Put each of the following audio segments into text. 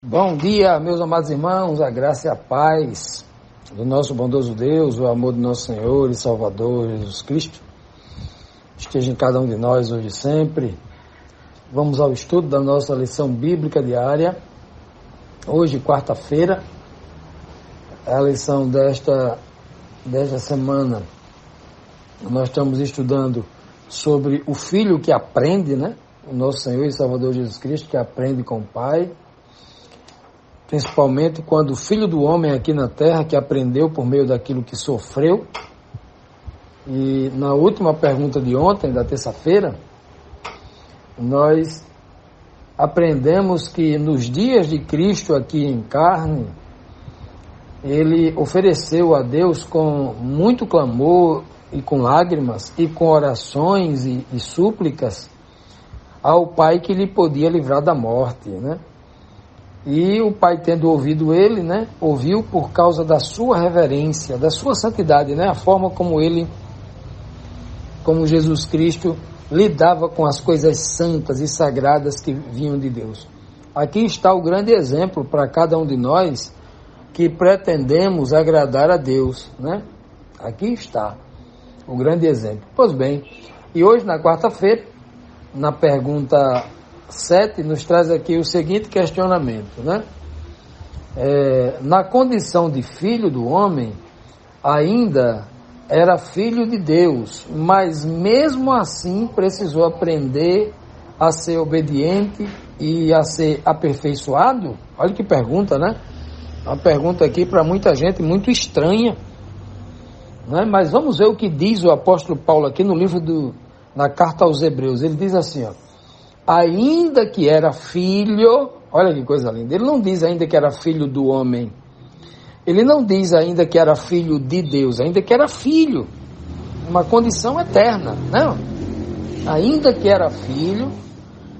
Bom dia, meus amados irmãos, a graça e a paz do nosso bondoso Deus, o amor do nosso Senhor e Salvador Jesus Cristo esteja em cada um de nós hoje e sempre. Vamos ao estudo da nossa lição bíblica diária. Hoje, quarta-feira, é a lição desta semana. Nós estamos estudando sobre o filho que aprende, né? O nosso Senhor e Salvador Jesus Cristo, que aprende com o Pai. Principalmente quando o Filho do Homem aqui na Terra, que aprendeu por meio daquilo que sofreu. E na última pergunta de ontem, da terça-feira, nós aprendemos que nos dias de Cristo aqui em carne, ele ofereceu a Deus com muito clamor e com lágrimas e com orações e súplicas ao Pai que lhe podia livrar da morte, né? E o Pai, tendo ouvido ele, né, ouviu por causa da sua reverência, da sua santidade, né, a forma como Jesus Cristo lidava com as coisas santas e sagradas que vinham de Deus. Aqui está o grande exemplo para cada um de nós que pretendemos agradar a Deus, né? Aqui está o grande exemplo. Pois bem, e hoje na quarta-feira, na pergunta 7, nos traz aqui o seguinte questionamento, né? Na condição de filho do homem, ainda era filho de Deus, mas mesmo assim precisou aprender a ser obediente e a ser aperfeiçoado? Olha que pergunta, né? Uma pergunta aqui para muita gente muito estranha, né? Mas vamos ver o que diz o apóstolo Paulo aqui no livro na carta aos Hebreus. Ele diz assim, ó: ainda que era filho, olha que coisa linda, ele não diz ainda que era filho do homem, ele não diz ainda que era filho de Deus, ainda que era filho, uma condição eterna, não? Ainda que era filho,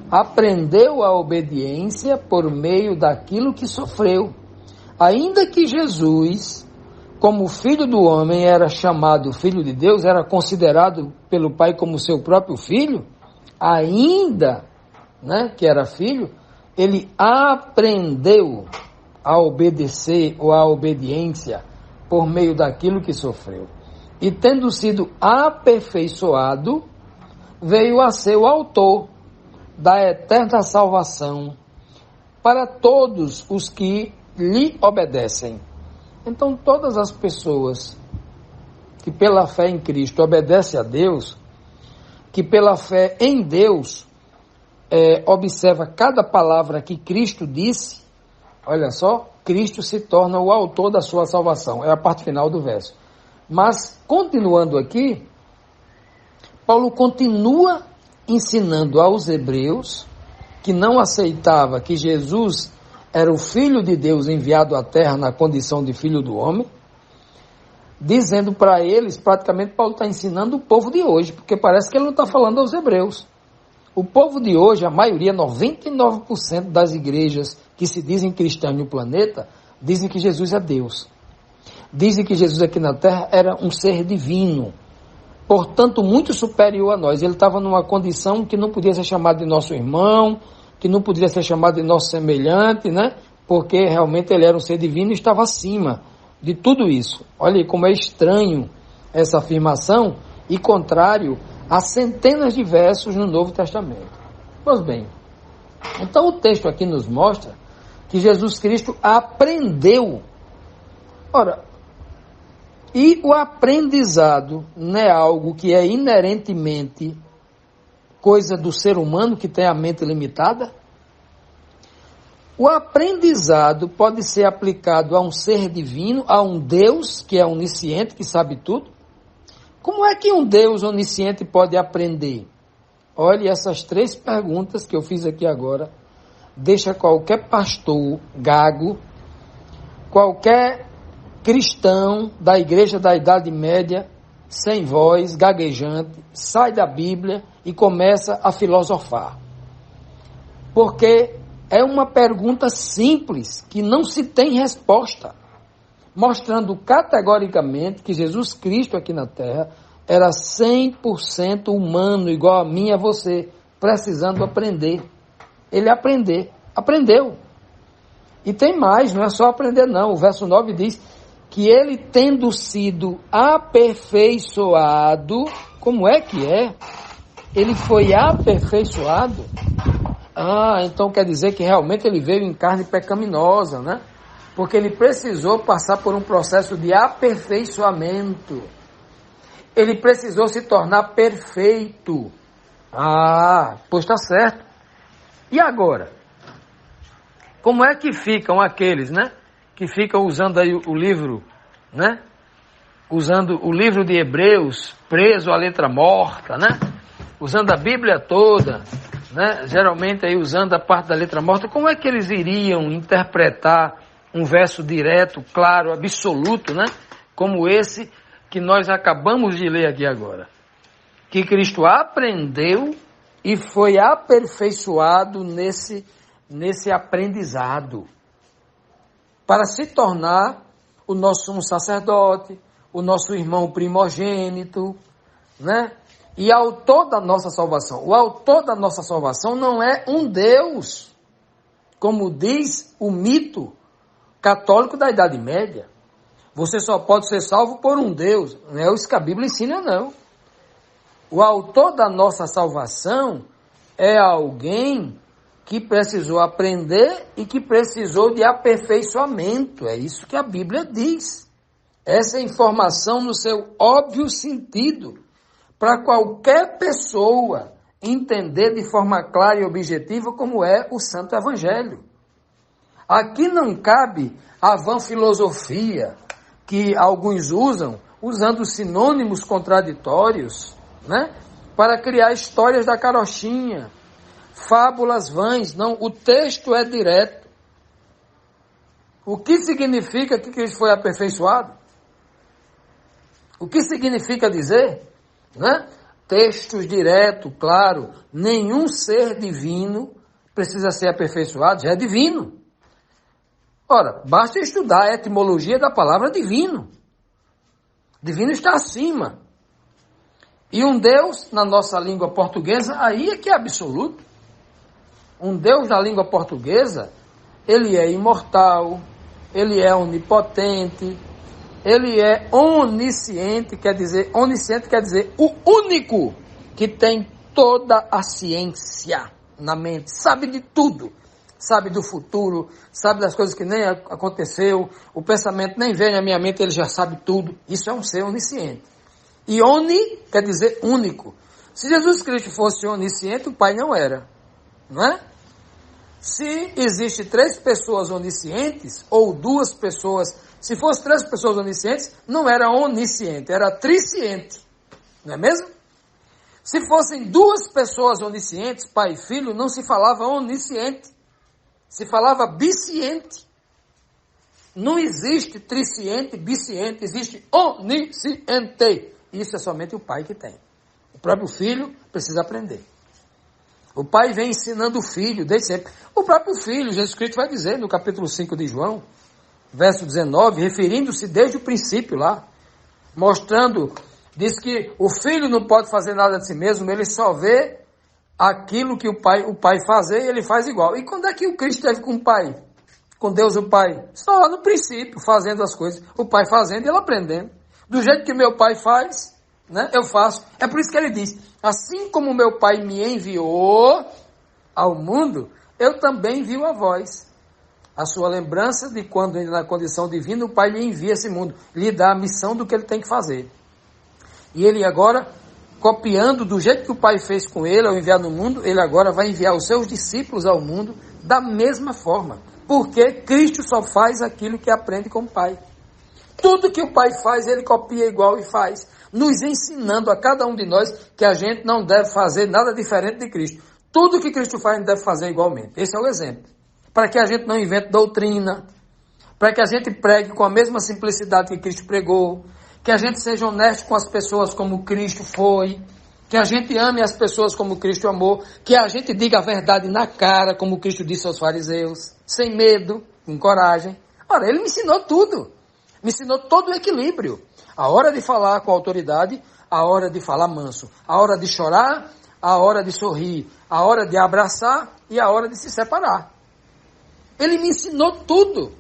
aprendeu a obediência por meio daquilo que sofreu. Ainda que Jesus, como filho do homem, era chamado filho de Deus, era considerado pelo Pai como seu próprio filho, ainda, né, que era filho, ele aprendeu a obedecer ou a obediência por meio daquilo que sofreu. E tendo sido aperfeiçoado, veio a ser o autor da eterna salvação para todos os que lhe obedecem. Então, todas as pessoas que pela fé em Cristo obedecem a Deus, que pela fé em Deus observa cada palavra que Cristo disse, olha só, Cristo se torna o autor da sua salvação. É a parte final do verso. Mas, continuando aqui, Paulo continua ensinando aos hebreus que não aceitava que Jesus era o Filho de Deus enviado à terra na condição de filho do homem, dizendo para eles, praticamente Paulo está ensinando o povo de hoje, porque parece que ele não está falando aos hebreus. O povo de hoje, a maioria, 99% das igrejas que se dizem cristãs no planeta, dizem que Jesus é Deus. Dizem que Jesus aqui na terra era um ser divino, portanto muito superior a nós. Ele estava numa condição que não podia ser chamado de nosso irmão, que não podia ser chamado de nosso semelhante, né? Porque realmente ele era um ser divino e estava acima de tudo isso. Olha aí como é estranho essa afirmação e contrário a centenas de versos no Novo Testamento. Pois bem, então o texto aqui nos mostra que Jesus Cristo aprendeu. Ora, e o aprendizado não é algo que é inerentemente coisa do ser humano que tem a mente limitada? O aprendizado pode ser aplicado a um ser divino, a um Deus que é onisciente, que sabe tudo? Como é que um Deus onisciente pode aprender? Olhe, essas 3 perguntas que eu fiz aqui agora, deixa qualquer pastor gago, qualquer cristão da igreja da Idade Média, sem voz, gaguejante, sai da Bíblia e começa a filosofar. Porque é uma pergunta simples, que não se tem resposta, mostrando categoricamente que Jesus Cristo aqui na Terra era 100% humano, igual a mim e a você, precisando aprender. Ele aprendeu. E tem mais, não é só aprender não. O verso 9 diz que ele tendo sido aperfeiçoado, como é que é? Ele foi aperfeiçoado? Então quer dizer que realmente ele veio em carne pecaminosa, né? Porque ele precisou passar por um processo de aperfeiçoamento. Ele precisou se tornar perfeito. Pois está certo. E agora? Como é que ficam aqueles, né? Que ficam usando aí o livro, né? Usando o livro de Hebreus, preso à letra morta, né? Usando a Bíblia toda, né? Geralmente aí usando a parte da letra morta. Como é que eles iriam interpretar um verso direto, claro, absoluto, né? Como esse que nós acabamos de ler aqui agora. Que Cristo aprendeu e foi aperfeiçoado nesse aprendizado, para se tornar o nosso sumo sacerdote, o nosso irmão primogênito, né? E autor da nossa salvação. O autor da nossa salvação não é um Deus, como diz o mito católico da Idade Média. Você só pode ser salvo por um Deus. Não é isso que a Bíblia ensina, não. O autor da nossa salvação é alguém que precisou aprender e que precisou de aperfeiçoamento. É isso que a Bíblia diz. Essa informação no seu óbvio sentido, para qualquer pessoa entender de forma clara e objetiva como é o Santo Evangelho. Aqui não cabe a vã filosofia que alguns usam, usando sinônimos contraditórios, né? Para criar histórias da carochinha, fábulas vãs. Não, o texto é direto. O que significa que Cristo foi aperfeiçoado? O que significa dizer, né? Textos direto, claro. Nenhum ser divino precisa ser aperfeiçoado, já é divino. Ora, basta estudar a etimologia da palavra divino. Divino está acima. E um Deus, na nossa língua portuguesa, aí é que é absoluto. Um Deus na língua portuguesa, ele é imortal, ele é onipotente, ele é onisciente quer dizer o único que tem toda a ciência na mente, sabe de tudo. Sabe do futuro, sabe das coisas que nem aconteceu, o pensamento nem vem na minha mente, ele já sabe tudo. Isso é um ser onisciente. E oni quer dizer único. Se Jesus Cristo fosse onisciente, o Pai não era. Não é? Se existe 3 pessoas oniscientes, ou 2 pessoas, se fosse 3 pessoas oniscientes, não era onisciente, era trisciente. Não é mesmo? Se fossem 2 pessoas oniscientes, Pai e Filho, não se falava onisciente. Se falava bisciente. Não existe trisciente, bisciente, existe onisciente. Isso é somente o Pai que tem. O próprio Filho precisa aprender. O Pai vem ensinando o Filho desde sempre. O próprio Filho, Jesus Cristo vai dizer no capítulo 5 de João, verso 19, referindo-se desde o princípio lá, mostrando, diz que o Filho não pode fazer nada de si mesmo, ele só vê aquilo que o pai fazer e ele faz igual. E quando é que o Cristo esteve com o Pai? Com Deus o Pai? Só lá no princípio, fazendo as coisas. O Pai fazendo e ele aprendendo. Do jeito que meu Pai faz, né, eu faço. É por isso que ele diz, assim como meu Pai me enviou ao mundo, eu também envio a vós. A sua lembrança de quando, ainda na condição divina, o Pai lhe envia a esse mundo, lhe dá a missão do que ele tem que fazer. E ele agora, copiando do jeito que o Pai fez com ele, ao enviar no mundo, ele agora vai enviar os seus discípulos ao mundo da mesma forma. Porque Cristo só faz aquilo que aprende com o Pai. Tudo que o Pai faz, ele copia igual e faz, nos ensinando a cada um de nós que a gente não deve fazer nada diferente de Cristo. Tudo que Cristo faz, a gente deve fazer igualmente. Esse é o exemplo. Para que a gente não invente doutrina, para que a gente pregue com a mesma simplicidade que Cristo pregou, que a gente seja honesto com as pessoas como Cristo foi, que a gente ame as pessoas como Cristo amou, que a gente diga a verdade na cara, como Cristo disse aos fariseus, sem medo, com coragem. Ora, ele me ensinou tudo. Me ensinou todo o equilíbrio. A hora de falar com autoridade, a hora de falar manso. A hora de chorar, a hora de sorrir. A hora de abraçar e a hora de se separar. Ele me ensinou tudo.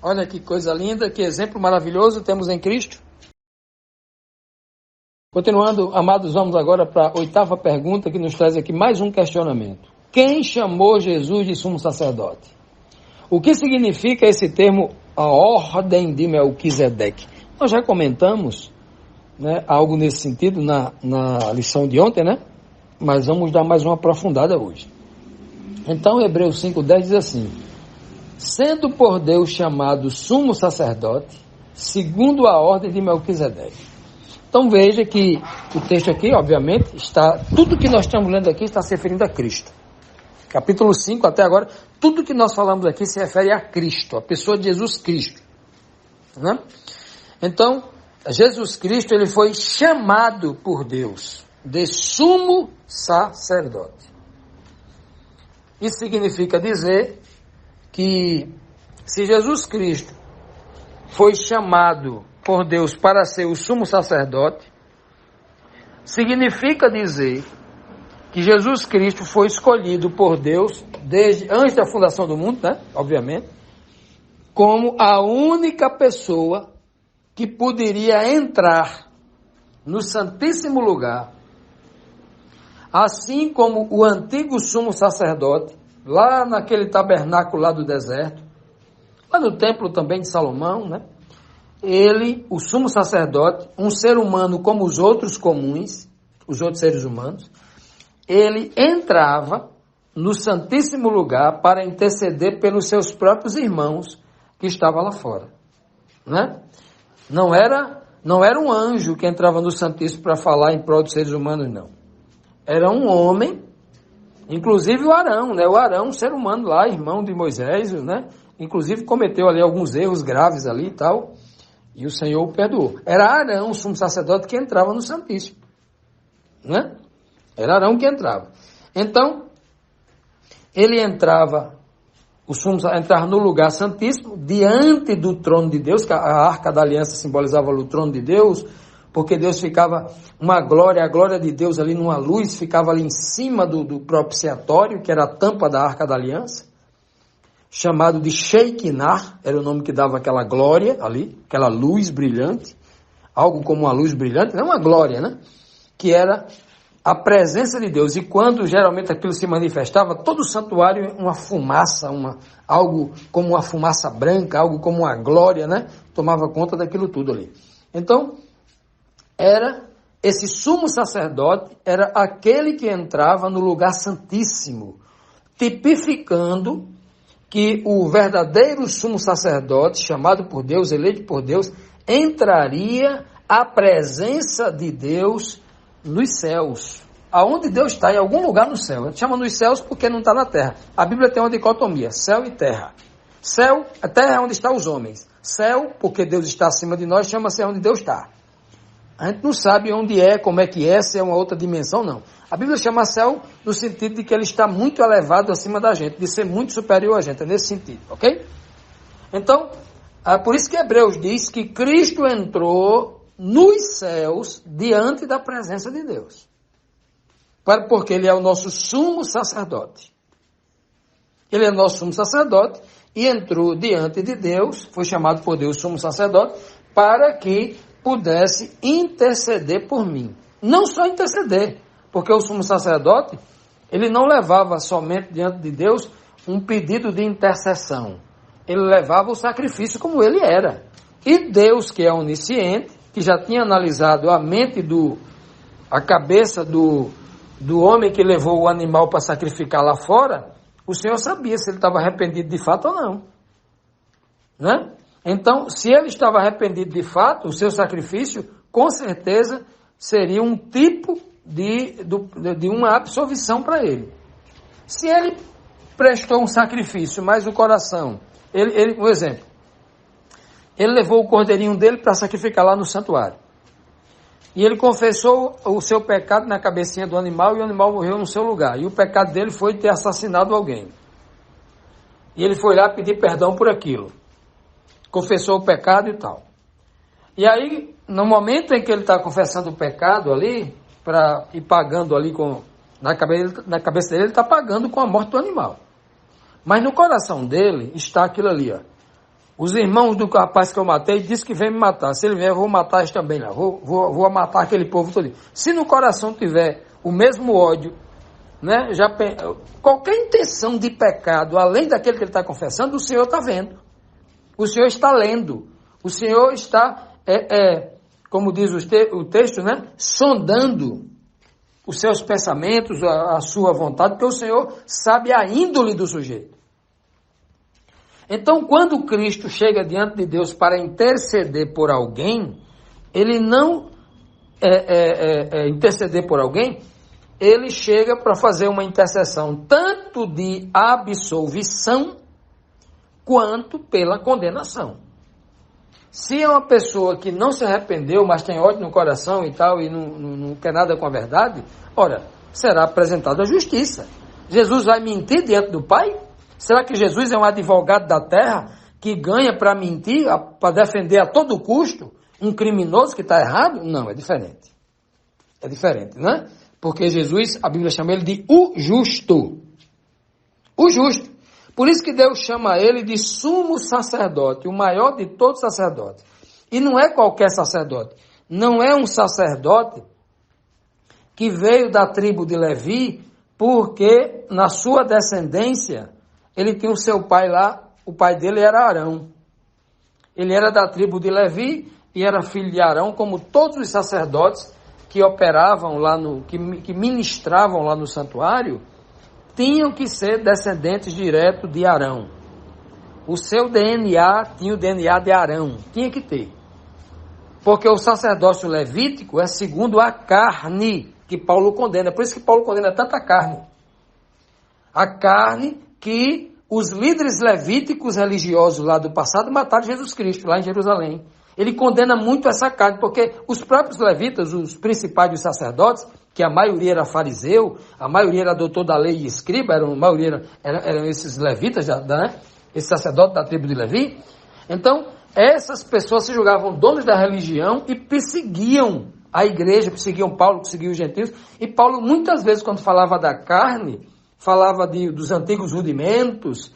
Olha que coisa linda, que exemplo maravilhoso temos em Cristo. Continuando, amados, vamos agora para a 8ª pergunta que nos traz aqui mais um questionamento. Quem chamou Jesus de sumo sacerdote? O que significa esse termo, a ordem de Melquisedeque? Nós já comentamos, né, algo nesse sentido na lição de ontem, né? Mas vamos dar mais uma aprofundada hoje. Então, Hebreus 5,10 diz assim: sendo por Deus chamado sumo sacerdote, segundo a ordem de Melquisedeque. Então veja que o texto aqui, obviamente, tudo que nós estamos lendo aqui está se referindo a Cristo. Capítulo 5 até agora, tudo que nós falamos aqui se refere a Cristo, a pessoa de Jesus Cristo. Né? Então, Jesus Cristo, ele foi chamado por Deus de sumo sacerdote. Isso significa dizer que se Jesus Cristo foi chamado por Deus para ser o sumo sacerdote, significa dizer que Jesus Cristo foi escolhido por Deus desde antes da fundação do mundo, né? Obviamente, como a única pessoa que poderia entrar no Santíssimo Lugar, assim como o antigo sumo sacerdote, lá naquele tabernáculo lá do deserto, lá no templo também de Salomão, né? Ele, o sumo sacerdote, um ser humano como os outros comuns, os outros seres humanos, ele entrava no Santíssimo Lugar para interceder pelos seus próprios irmãos que estavam lá fora, né? Não era um anjo que entrava no Santíssimo para falar em prol dos seres humanos, não. Era um homem, inclusive o Arão, né? O Arão, um ser humano lá, irmão de Moisés, né? Inclusive cometeu ali alguns erros graves ali e tal, e o Senhor o perdoou. Era Arão, o sumo sacerdote, que entrava no Santíssimo, né? Era Arão que entrava. Então, ele entrava no lugar santíssimo, diante do trono de Deus, que a arca da aliança simbolizava o trono de Deus, porque Deus ficava, a glória de Deus ali numa luz, ficava ali em cima do propiciatório, que era a tampa da arca da aliança, chamado de Shekinah, era o nome que dava aquela glória ali, aquela luz brilhante, algo como uma luz brilhante, não uma glória, né? Que era a presença de Deus. E quando geralmente aquilo se manifestava, todo o santuário, uma fumaça, algo como uma fumaça branca, algo como uma glória, né? Tomava conta daquilo tudo ali. Então, esse sumo sacerdote era aquele que entrava no lugar santíssimo, tipificando que o verdadeiro sumo sacerdote, chamado por Deus, eleito por Deus, entraria à presença de Deus nos céus. Aonde Deus está, em algum lugar no céu. A gente chama nos céus porque não está na terra. A Bíblia tem uma dicotomia, céu e terra. Céu, a terra é onde estão os homens. Céu, porque Deus está acima de nós, chama-se onde Deus está. A gente não sabe onde é, como é que é, se é uma outra dimensão, não. A Bíblia chama céu no sentido de que ele está muito elevado acima da gente, de ser muito superior a gente, é nesse sentido, ok? Então, por isso que Hebreus diz que Cristo entrou nos céus diante da presença de Deus. Porque ele é o nosso sumo sacerdote. Ele é nosso sumo sacerdote e entrou diante de Deus, foi chamado por Deus sumo sacerdote, para que pudesse interceder por mim. Não só interceder, porque o sumo sacerdote, ele não levava somente diante de Deus um pedido de intercessão. Ele levava o sacrifício como ele era. E Deus, que é onisciente, que já tinha analisado a mente a cabeça do homem que levou o animal para sacrificar lá fora, o Senhor sabia se ele estava arrependido de fato ou não. Né? Então, se ele estava arrependido de fato, o seu sacrifício, com certeza, seria um tipo de uma absolvição para ele. Se ele prestou um sacrifício, mas o coração, um exemplo, ele levou o cordeirinho dele para sacrificar lá no santuário. E ele confessou o seu pecado na cabecinha do animal e o animal morreu no seu lugar. E o pecado dele foi ter assassinado alguém. E ele foi lá pedir perdão por aquilo. Confessou o pecado e tal. E aí, no momento em que ele está confessando o pecado ali, para ir pagando ali na cabeça dele, ele está pagando com a morte do animal. Mas no coração dele está aquilo ali, ó. Os irmãos do rapaz que eu matei disse que vem me matar. Se ele vier, eu vou matar eles também lá. Vou matar aquele povo todo. Se no coração tiver o mesmo ódio, né, qualquer intenção de pecado, além daquele que ele está confessando, o Senhor está vendo. O Senhor está lendo. O Senhor está, como diz o texto, né, sondando os seus pensamentos, a sua vontade, porque o Senhor sabe a índole do sujeito. Então, quando Cristo chega diante de Deus para interceder por alguém, ele não interceder por alguém, ele chega para fazer uma intercessão tanto de absolvição quanto pela condenação. Se é uma pessoa que não se arrependeu, mas tem ódio no coração e tal, e não quer nada com a verdade, ora, será apresentado à justiça. Jesus vai mentir diante do Pai? Será que Jesus é um advogado da terra que ganha para mentir, para defender a todo custo um criminoso que está errado? Não, é diferente. É diferente, né? Porque Jesus, a Bíblia chama ele de o justo. O justo. Por isso que Deus chama ele de sumo sacerdote, o maior de todos os sacerdotes. E não é qualquer sacerdote. Não é um sacerdote que veio da tribo de Levi, porque na sua descendência ele tinha o seu pai lá, o pai dele era Arão. Ele era da tribo de Levi e era filho de Arão, como todos os sacerdotes que operavam lá que ministravam lá no santuário, tinham que ser descendentes direto de Arão. O seu DNA tinha o DNA de Arão, tinha que ter. Porque o sacerdócio levítico é segundo a carne que Paulo condena. Por isso que Paulo condena tanta carne. A carne que os líderes levíticos religiosos lá do passado mataram Jesus Cristo, lá em Jerusalém. Ele condena muito essa carne, porque os próprios levitas, os principais dos sacerdotes, que a maioria era fariseu, a maioria era doutor da lei e escriba, a maioria eram esses levitas, né? Esse sacerdote da tribo de Levi. Então, essas pessoas se julgavam donos da religião e perseguiam a igreja, perseguiam Paulo, perseguiam os gentios. E Paulo, muitas vezes, quando falava da carne, falava dos antigos rudimentos,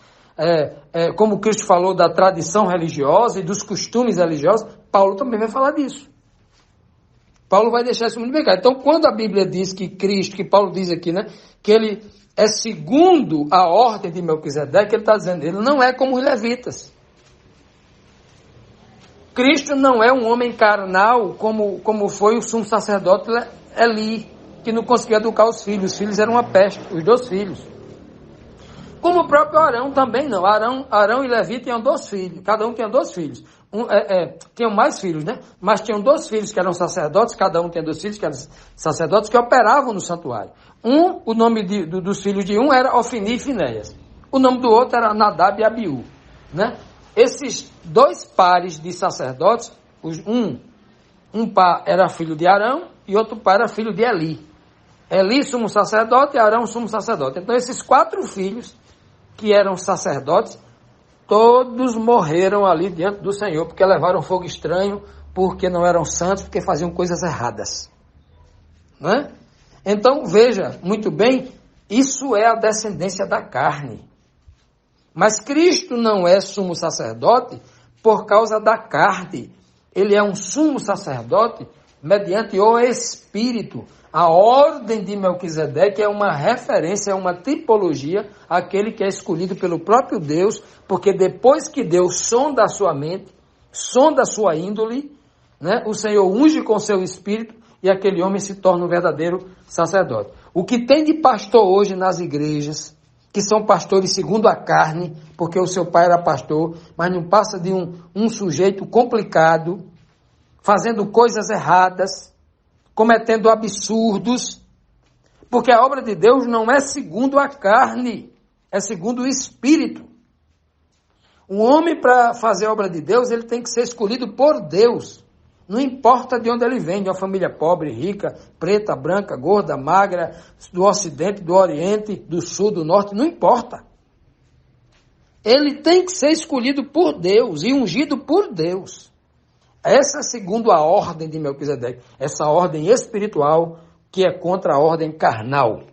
como Cristo falou da tradição religiosa e dos costumes religiosos, Paulo também vai falar disso. Paulo vai deixar isso muito bem claro. Então, quando a Bíblia diz que Cristo, que Paulo diz aqui, né, que ele é segundo a ordem de Melquisedeque, ele está dizendo, ele não é como os levitas. Cristo não é um homem carnal, como foi o sumo sacerdote Eli, que não conseguia educar os filhos eram uma peste, os 2 filhos. Como o próprio Arão também não. Arão e Levi tinham 2 filhos, cada um tinha 2 filhos. Tinham mais filhos, né? Mas tinham 2 filhos que eram sacerdotes, cada um tinha 2 filhos que eram sacerdotes, que operavam no santuário. O nome dos filhos de um era Ofni e Finéias. O nome do outro era Nadab e Abiú, né? Esses 2 pares de sacerdotes, um par era filho de Arão e outro par era filho de Eli. Eli, sumo sacerdote, e Arão, sumo sacerdote. Então, esses 4 filhos, que eram sacerdotes, todos morreram ali diante do Senhor, porque levaram fogo estranho, porque não eram santos, porque faziam coisas erradas. Não é? Então, veja, muito bem, isso é a descendência da carne. Mas Cristo não é sumo sacerdote por causa da carne. ele é um sumo sacerdote mediante o Espírito. A ordem de Melquisedeque é uma referência, é uma tipologia àquele que é escolhido pelo próprio Deus, porque depois que Deus sonda a sua mente, sonda a sua índole, né, o Senhor unge com seu Espírito e aquele homem se torna um verdadeiro sacerdote. O que tem de pastor hoje nas igrejas, que são pastores segundo a carne, porque o seu pai era pastor, mas não passa de um sujeito complicado, fazendo coisas erradas, cometendo absurdos, porque a obra de Deus não é segundo a carne, é segundo o Espírito. Um homem, para fazer a obra de Deus, ele tem que ser escolhido por Deus. Não importa de onde ele vem, de uma família pobre, rica, preta, branca, gorda, magra, do Ocidente, do Oriente, do Sul, do Norte, não importa. Ele tem que ser escolhido por Deus e ungido por Deus. Essa é segundo a ordem de Melquisedeque, essa ordem espiritual que é contra a ordem carnal.